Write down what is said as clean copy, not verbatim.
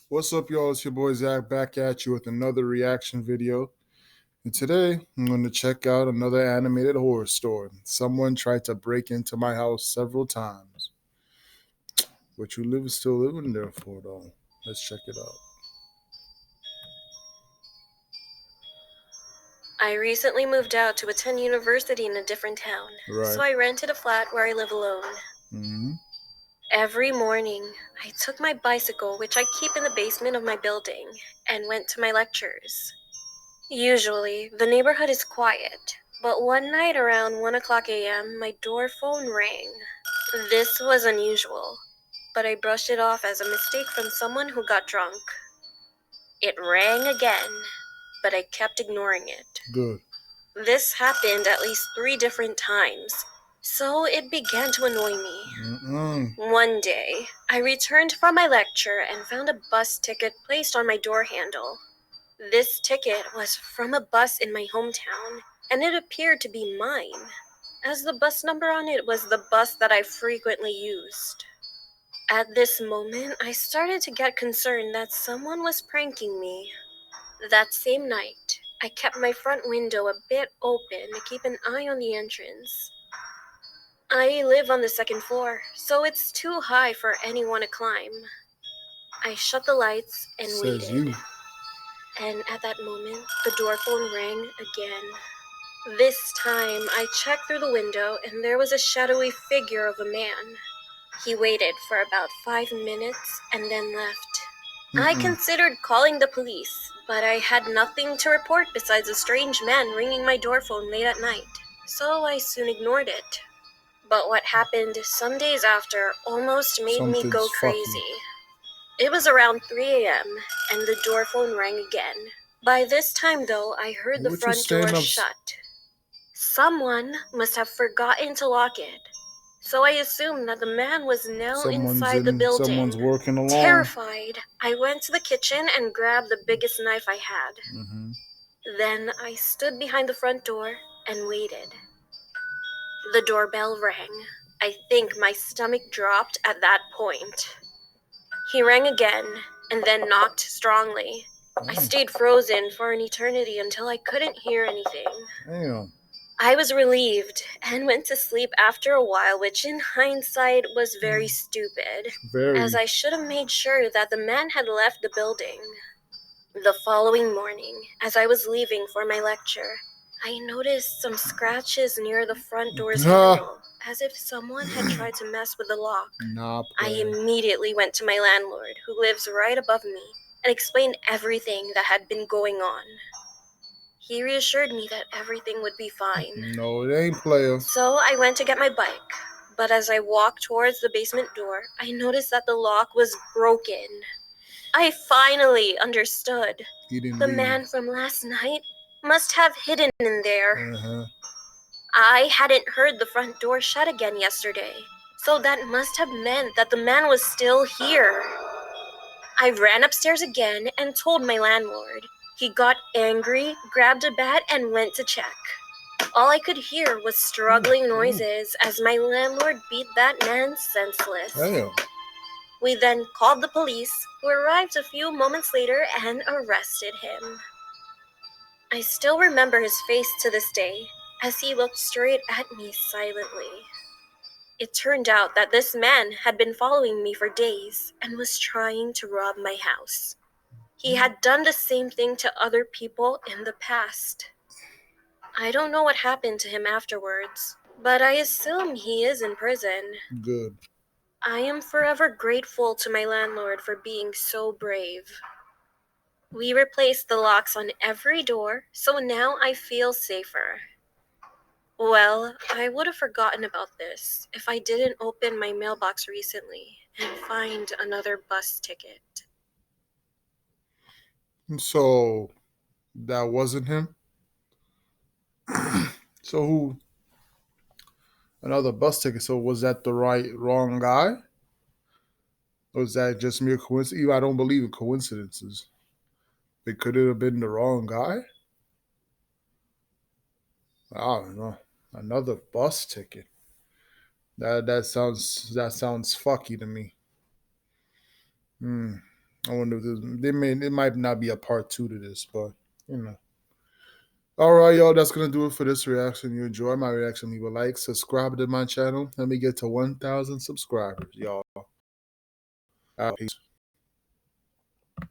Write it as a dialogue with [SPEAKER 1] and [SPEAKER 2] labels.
[SPEAKER 1] What's up, y'all? It's your boy Zach back at you with another reaction video. And today, I'm going to check out another animated horror story. Someone tried to break into my house several times. What you still living there for, though? Let's check it out.
[SPEAKER 2] I recently moved out to attend university in a different town, so I rented a flat where I live alone.
[SPEAKER 1] Mm-hmm.
[SPEAKER 2] Every morning, I took my bicycle, which I keep in the basement of my building, and went to my lectures. Usually, the neighborhood is quiet, but one night around 1 o'clock a.m., my door phone rang. This was unusual, but I brushed it off as a mistake from someone who got drunk. It rang again, but I kept ignoring it.
[SPEAKER 1] Good.
[SPEAKER 2] This happened at least 3 different times, so it began to annoy me. One day, I returned from my lecture and found a bus ticket placed on my door handle. This ticket was from a bus in my hometown, and it appeared to be mine, as the bus number on it was the bus that I frequently used. At this moment, I started to get concerned that someone was pranking me. That same night, I kept my front window a bit open to keep an eye on the entrance. I live on the second floor, so it's too high for anyone to climb. I shut the lights and
[SPEAKER 1] Says
[SPEAKER 2] waited.
[SPEAKER 1] you.
[SPEAKER 2] And at that moment, the door phone rang again. This time, I checked through the window and there was a shadowy figure of a man. He waited for about 5 minutes and then left. I considered calling the police, but I had nothing to report besides a strange man ringing my door phone late at night, so I soon ignored it. But what happened some days after almost made me go
[SPEAKER 1] Something's fucking.
[SPEAKER 2] crazy. It was around 3 a.m., and the door phone rang again. By this time, though, I heard the
[SPEAKER 1] What you
[SPEAKER 2] front door
[SPEAKER 1] staying up?
[SPEAKER 2] shut. Someone must have forgotten to lock it, so I assumed that the man was now inside the building.
[SPEAKER 1] Someone's working along.
[SPEAKER 2] Terrified, I went to the kitchen and grabbed the biggest knife I had. Then I stood behind the front door and waited. The doorbell rang. I think my stomach dropped at that point. He rang again and then knocked strongly. I stayed frozen for an eternity until I couldn't hear anything.
[SPEAKER 1] Damn.
[SPEAKER 2] I was relieved and went to sleep after a while, which in hindsight was very stupid, as I should have made sure that the man had left the building. The following morning, as I was leaving for my lecture, I noticed some scratches near the front door's handle, as if someone had tried to mess with the lock. I immediately went to my landlord, who lives right above me, and explained everything that had been going on. He reassured me that everything would be fine.
[SPEAKER 1] No, it ain't, player.
[SPEAKER 2] So I went to get my bike, but as I walked towards the basement door, I noticed that the lock was broken. I finally understood. The man from last night must have hidden in there. I hadn't heard the front door shut again yesterday, so that must have meant that the man was still here. I ran upstairs again and told my landlord. He got angry, grabbed a bat, and went to check. All I could hear was struggling noises as my landlord beat that man senseless.
[SPEAKER 1] Damn.
[SPEAKER 2] We then called the police, who arrived a few moments later and arrested him. I still remember his face to this day, as he looked straight at me silently. It turned out that this man had been following me for days and was trying to rob my house. He had done the same thing to other people in the past. I don't know what happened to him afterwards, but I assume he is in prison.
[SPEAKER 1] Good.
[SPEAKER 2] I am forever grateful to my landlord for being so brave. We replaced the locks on every door, so now I feel safer. Well, I would have forgotten about this if I didn't open my mailbox recently and find another bus ticket.
[SPEAKER 1] So that wasn't him. So who? Another bus ticket. So was that the wrong guy? Or was that just mere coincidence? I don't believe in coincidences. It could have been the wrong guy. I don't know. Another bus ticket. That sounds fucky to me. I wonder if it might not be a part 2 to this, but you know. All right, y'all, that's going to do it for this reaction. You enjoy my reaction, leave a like, subscribe to my channel. Let me get to 1,000 subscribers, y'all. Peace.